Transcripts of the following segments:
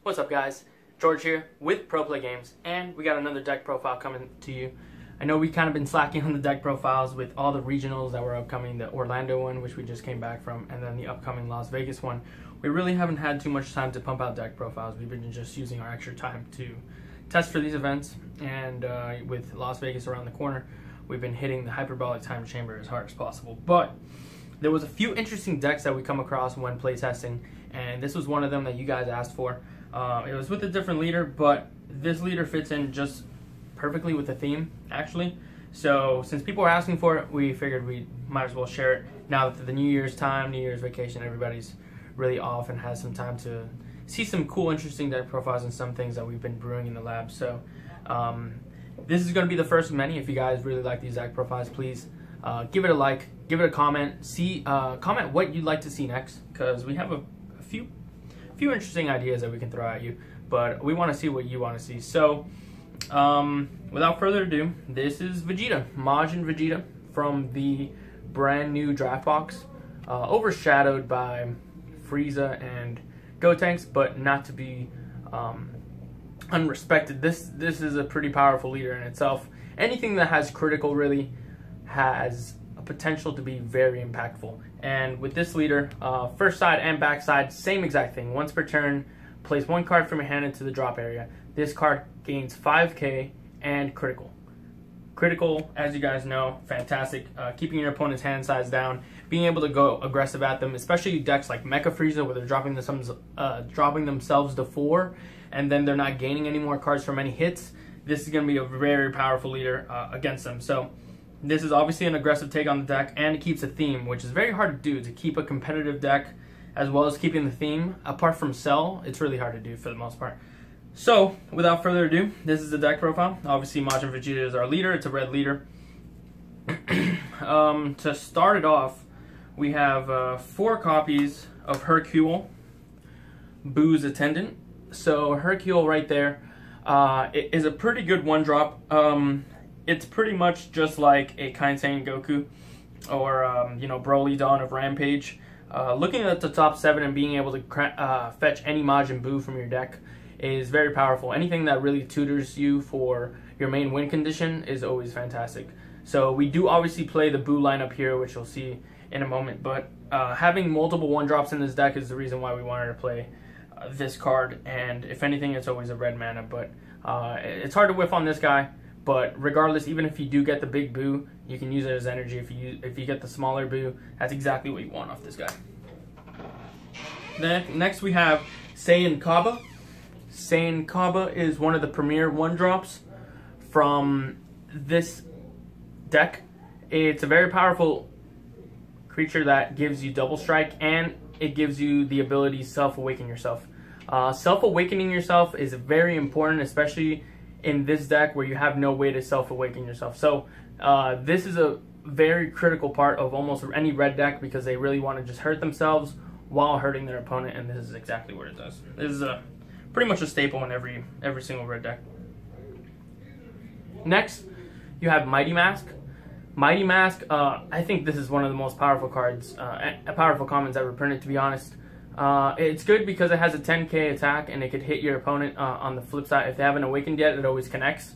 What's up, guys? George here with Pro Play Games, and we got another deck profile coming to you. I know we kind of been slacking on the deck profiles with all the regionals that were upcoming, the Orlando one, which we just came back from, and then the upcoming Las Vegas one. We really haven't had too much time to pump out deck profiles. We've been just using our extra time to test for these events, and with Las Vegas around the corner, we've been hitting the hyperbolic time chamber as hard as possible. But there was a few interesting decks that we come across when playtesting, and this was one of them that you guys asked for. It was with a different leader, but this leader fits in just perfectly with the theme, actually. So since people were asking for it, we figured we might as well share it. Now that the New Year's time, New Year's vacation, everybody's really off and has some time to see some cool, interesting deck profiles and some things that we've been brewing in the lab. So this is going to be the first of many. If you guys really like these deck profiles, please give it a like, give it a comment, comment what you'd like to see next, because we have a few interesting ideas that we can throw at you, but we want to see what you want to see. So without further ado, this is Vegeta, Majin Vegeta from the brand new draft box, overshadowed by Frieza and Gotenks, but not to be unrespected. This is a pretty powerful leader in itself. Anything that has critical really has a potential to be very impactful. And with this leader, first side and back side, same exact thing. Once per turn, place one card from your hand into the drop area. This card gains 5k and critical. Critical, as you guys know, fantastic. Keeping your opponent's hand size down, being able to go aggressive at them, especially decks like Mecha Frieza where they're dropping themselves to 4, and then they're not gaining any more cards from any hits. This is going to be a very powerful leader against them. So this is obviously an aggressive take on the deck, and it keeps a theme, which is very hard to do, to keep a competitive deck as well as keeping the theme. Apart from Cell, it's really hard to do for the most part. So, without further ado, this is the deck profile. Obviously, Majin Vegeta is our leader. It's a red leader. To start it off, we have 4 copies of Hercule, Boo's attendant. So, Hercule right there is a pretty good one-drop. It's pretty much just like a Kaisen Goku or, you know, Broly Dawn of Rampage. Looking at the top 7 and being able to fetch any Majin Buu from your deck is very powerful. Anything that really tutors you for your main win condition is always fantastic. So we do obviously play the Buu lineup here, which you'll see in a moment, but having multiple one-drops in this deck is the reason why we wanted to play this card, and if anything, it's always a red mana, but it's hard to whiff on this guy. But regardless, even if you do get the big Buu, you can use it as energy. If you get the smaller Buu, that's exactly what you want off this guy. Then next we have Saiyan Kaba. Saiyan Kaba is one of the premier one-drops from this deck. It's a very powerful creature that gives you double strike, and it gives you the ability self-awaken yourself. Self-awakening yourself is very important, especially in this deck where you have no way to self-awaken yourself. So this is a very critical part of almost any red deck, because they really want to just hurt themselves while hurting their opponent, and this is exactly what it does. This is pretty much a staple in every single red deck. Next, you have Mighty Mask. Mighty Mask, I think this is one of the most powerful cards, powerful commons ever printed, to be honest. It's good because it has a 10k attack, and it could hit your opponent on the flip side. If they haven't awakened yet, it always connects.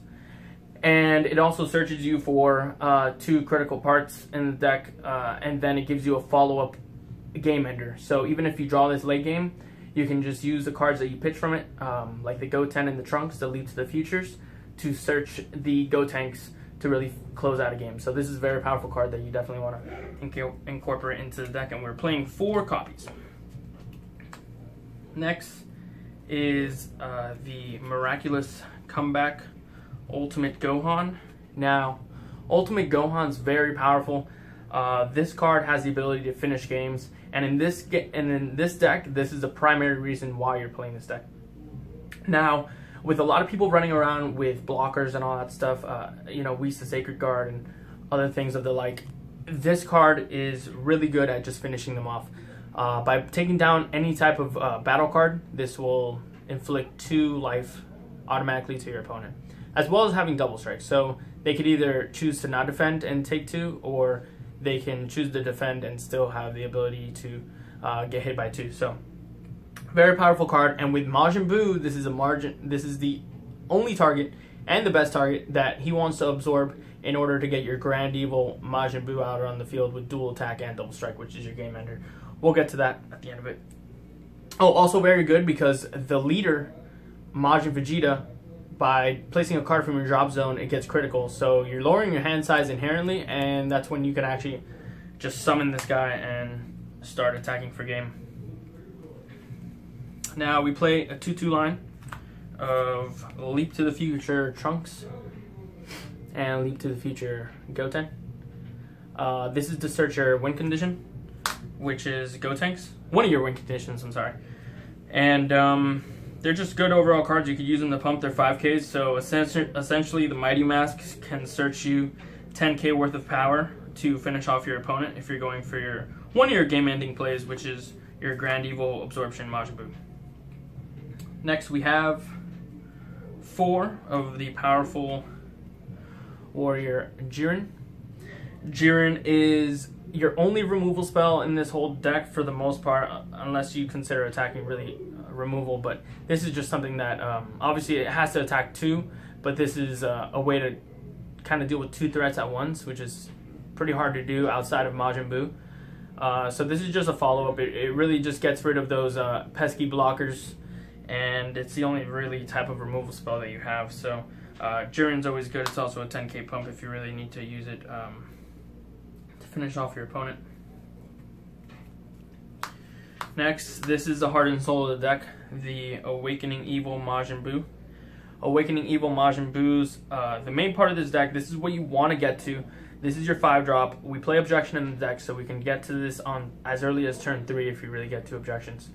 And it also searches you for 2 critical parts in the deck, and then it gives you a follow-up game ender. So even if you draw this late game, you can just use the cards that you pitch from it, like the Goten and the Trunks that lead to the futures, to search the Gotenks to really close out a game. So this is a very powerful card that you definitely want to incorporate into the deck, and we're playing 4 copies. Next is the Miraculous Comeback Ultimate Gohan. Now, Ultimate Gohan's very powerful. This card has the ability to finish games, and in this deck, this is the primary reason why you're playing this deck. Now, with a lot of people running around with blockers and all that stuff, you know, Whis the Sacred Guard and other things of the like, this card is really good at just finishing them off. By taking down any type of battle card, this will inflict 2 life automatically to your opponent, as well as having double strike. So they could either choose to not defend and take 2, or they can choose to defend and still have the ability to get hit by 2. So Very powerful card, and with Majin Buu, this is the only target and the best target that he wants to absorb in order to get your Grand Evil Majin Buu out on the field with dual attack and double strike, which is your game ender. We'll get to that at the end of it. Oh, also very good because the leader, Majin Vegeta, by placing a card from your drop zone, it gets critical. So you're lowering your hand size inherently, and that's when you can actually just summon this guy and start attacking for game. Now we play a 2-2 line of Leap to the Future Trunks and Leap to the Future Goten. This is to search your win condition, which is Gotenks. One of your win conditions, I'm sorry. And they're just good overall cards. You could use them to pump their 5Ks. So essentially, the Mighty Masks can search you 10K worth of power to finish off your opponent if you're going for one of your game-ending plays, which is your Grand Evil Absorption Majin Buu. Next, we have 4 of the powerful warrior Jiren. Jiren is your only removal spell in this whole deck for the most part, unless you consider attacking really removal. But this is just something that obviously it has to attack 2, but this is a way to kind of deal with 2 threats at once, which is pretty hard to do outside of Majin Buu. So this is just a follow-up. It really just gets rid of those pesky blockers, and it's the only really type of removal spell that you have. So Jiren's always good. It's also a 10K pump if you really need to use it to finish off your opponent. Next, this is the heart and soul of the deck, the Awakening Evil Majin Buu. Awakening Evil Majin Buu's the main part of this deck. This is what you want to get to. This is your 5-drop. We play Objection in the deck, so we can get to this on as early as turn 3 if you really get to Objections.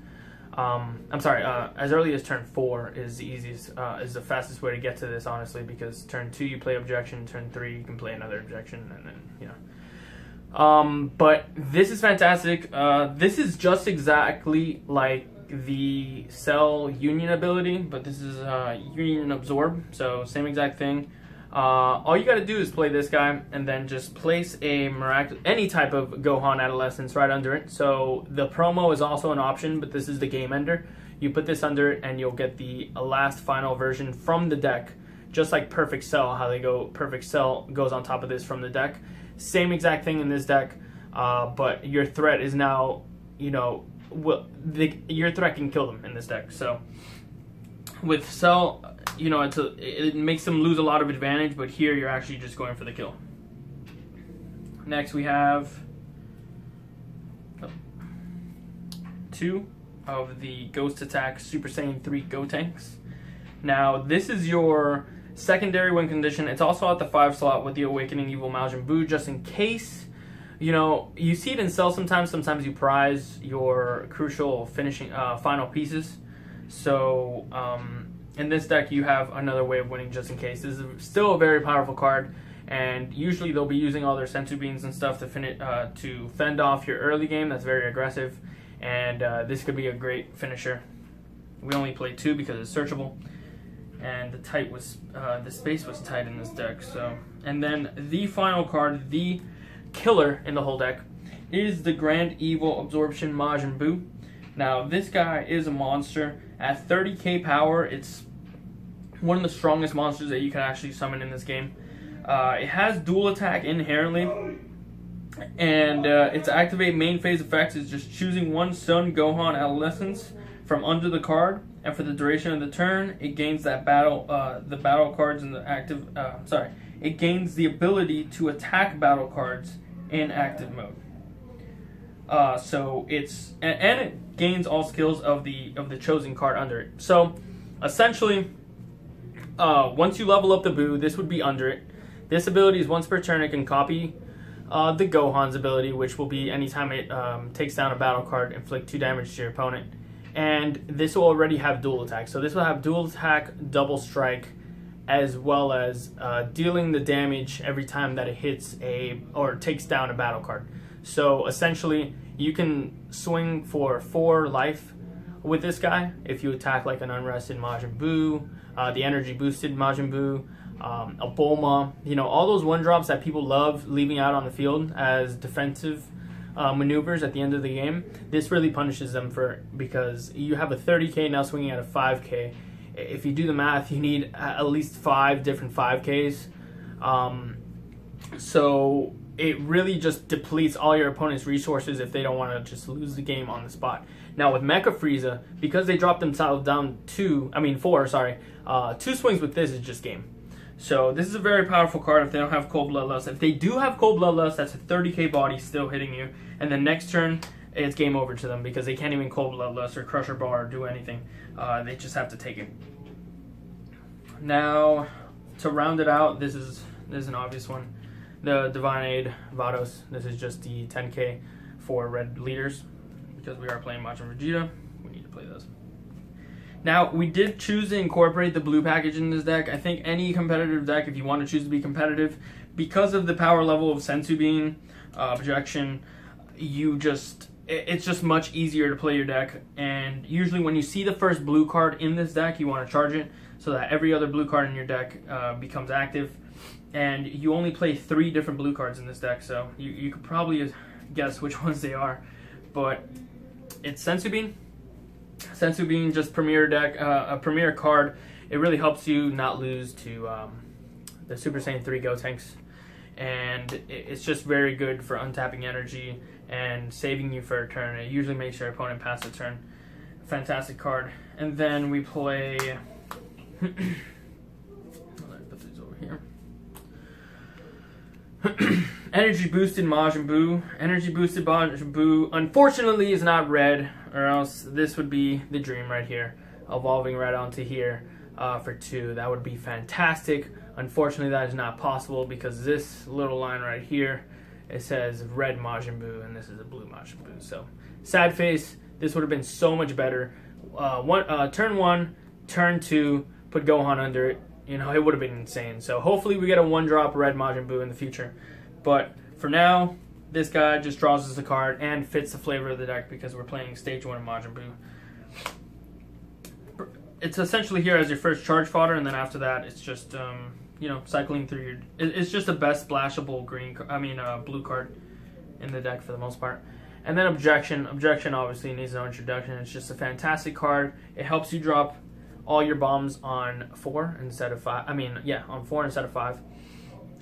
I'm sorry, as early as turn 4 is the easiest, is the fastest way to get to this, honestly, because turn 2 you play Objection, turn 3 you can play another Objection, and then, you know. But this is fantastic. This is just exactly like the Cell Union ability, but this is Union Absorb, so same exact thing. All you gotta do is play this guy and then just place a any type of Gohan Adolescence right under it. So the promo is also an option, but this is the game ender. You put this under it and you'll get the last final version from the deck, just like Perfect Cell, how they go, Perfect Cell goes on top of this from the deck. Same exact thing in this deck, but your threat is now, you know, your threat can kill them in this deck. So with Cell, you know, it makes them lose a lot of advantage, but here you're actually just going for the kill. Next we have 2 of the Ghost Attack Super Saiyan 3 Gotenks. Now this is your secondary win condition. It's also at the 5 slot with the Awakening Evil Majin Buu, just in case. You know, you see it in Cell sometimes. Sometimes you prize your crucial finishing final pieces. So in this deck, you have another way of winning just in case. This is still a very powerful card, and usually they'll be using all their Senzu Beans and stuff to fend off your early game. That's very aggressive, and this could be a great finisher. We only played 2 because it's searchable, and the space was tight in this deck. So, and then the final card, the killer in the whole deck, is the Grand Evil Absorption Majin Buu. Now this guy is a monster. At 30k power, it's one of the strongest monsters that you can actually summon in this game. It has dual attack inherently, and its activate main phase effects is just choosing one Sun Gohan Adolescence from under the card, and for the duration of the turn, it gains that the battle cards in the active. It gains the ability to attack battle cards in active mode. So it's and it gains all skills of the chosen card under it. So essentially, once you level up the Buu, this would be under it. This ability is once per turn. It can copy the Gohan's ability, which will be anytime it takes down a battle card, inflict 2 damage to your opponent. And this will already have dual attack. So this will have dual attack, double strike, as well as dealing the damage every time that it hits or takes down a battle card. So essentially, you can swing for 4 life with this guy if you attack like an Unrested Majin Buu, the Energy Boosted Majin Buu, a Bulma, you know, all those 1-drops that people love leaving out on the field as defensive maneuvers at the end of the game, this really punishes them because you have a 30k now swinging at a 5k. If you do the math, you need at least 5 different 5ks. So it really just depletes all your opponent's resources if they don't want to just lose the game on the spot. Now with Mecha Frieza, because they dropped themselves down 4, 2 swings with this is just game. So this is a very powerful card if they don't have Cold Bloodlust. If they do have Cold Bloodlust, that's a 30k body still hitting you. And then next turn, it's game over to them because they can't even Cold Bloodlust or Crusher Bar or do anything. They just have to take it. Now, to round it out, this is an obvious one. The Divine Aid Vados. This is just the 10k for red leaders. Because we are playing Majin Vegeta, we need to play those. Now, we did choose to incorporate the blue package in this deck. I think any competitive deck, if you want to choose to be competitive, because of the power level of Sensu Bean, Objection, it's just much easier to play your deck. And usually when you see the first blue card in this deck, you want to charge it so that every other blue card in your deck becomes active. And you only play 3 different blue cards in this deck, so you could probably guess which ones they are. But it's Sensu Bean. Sensu Bean, just premier deck, a premier card. It really helps you not lose to the Super Saiyan 3 Gotenks. And it's just very good for untapping energy and saving you for a turn. It usually makes your opponent pass a turn. Fantastic card. And then we play... Let me put these over here. Energy boosted Majin Buu. Energy boosted Majin Buu, unfortunately, is not red, or else this would be the dream right here, evolving right onto here for 2. That would be fantastic. Unfortunately, that is not possible because this little line right here, it says red Majin Buu, and this is a blue Majin Buu. So, sad face. This would have been so much better. Turn 1, turn 2, put Gohan under it. You know, it would have been insane. So hopefully we get a 1-drop red Majin Buu in the future. But for now, this guy just draws us a card and fits the flavor of the deck because we're playing Stage 1 of Majin Buu. It's essentially here as your first charge fodder, and then after that, it's just, you know, cycling through your... It's just the best splashable blue card in the deck for the most part. And then Objection. Objection obviously needs no introduction. It's just a fantastic card. It helps you drop all your bombs on 4 instead of 5. On 4 instead of 5.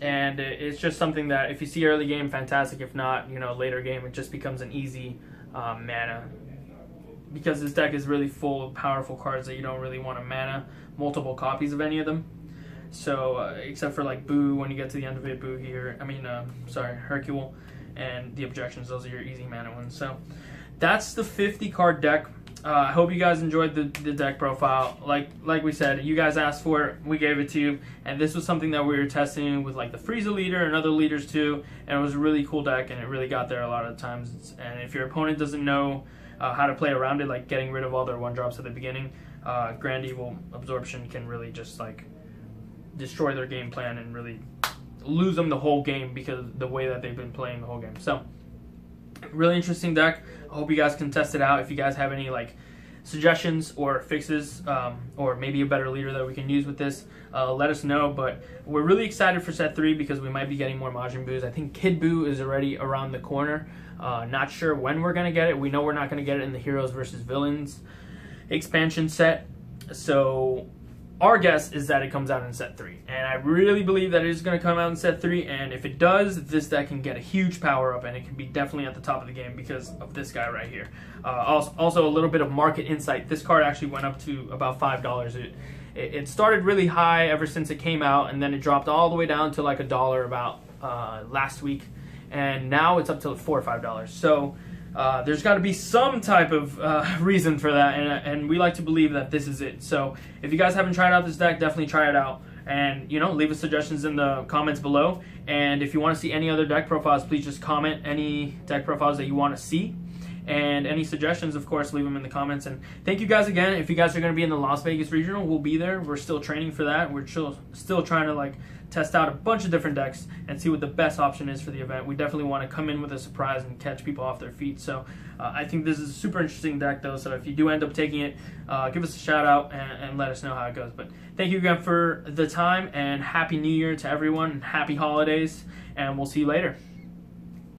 And it's just something that if you see early game, fantastic. If not, you know, later game, it just becomes an easy mana. Because this deck is really full of powerful cards that you don't really want to mana multiple copies of any of them. So, except for like Buu, when you get to the end of it, Buu here, Hercule, and the Objections, those are your easy mana ones. So, that's the 50 card deck. I hope you guys enjoyed the deck profile. Like we said, you guys asked for it, we gave it to you, and this was something that we were testing with like the Frieza leader and other leaders too, and it was a really cool deck, and it really got there a lot of times. And if your opponent doesn't know how to play around it, like getting rid of all their 1-drops at the beginning, Grand Evil Absorption can really just like destroy their game plan and really lose them the whole game because of the way that they've been playing the whole game. So, really interesting deck. I hope you guys can test it out. If you guys have any like suggestions or fixes, or maybe a better leader that we can use with this, let us know. But we're really excited for set 3 because we might be getting more Majin Buus. I think Kid Buu is already around the corner. Not sure when we're gonna get it. We know we're not gonna get it in the Heroes versus Villains expansion set. So our guess is that it comes out in set 3, and I really believe that it is going to come out in set 3, and if it does, this deck can get a huge power up, and it can be definitely at the top of the game because of this guy right here. Also a little bit of market insight. This card actually went up to about $5. It started really high ever since it came out, and then it dropped all the way down to like $1 about last week, and now it's up to $4 or $5. So there's got to be some type of reason for that, and we like to believe that this is it. So if you guys haven't tried out this deck, definitely try it out, and you know, leave us suggestions in the comments below. And if you want to see any other deck profiles, please just comment any deck profiles that you want to see, and any suggestions, of course, leave them in the comments. And thank you guys again. If you guys are going to be in the Las Vegas regional, we'll be there. We're still training for that. We're still trying to like test out a bunch of different decks and see what the best option is for the event. We definitely want to come in with a surprise and catch people off their feet. So I think this is a super interesting deck though, so if you do end up taking it, give us a shout out and let us know how it goes. But thank you again for the time, and Happy New Year to everyone, and Happy Holidays, and we'll see you later.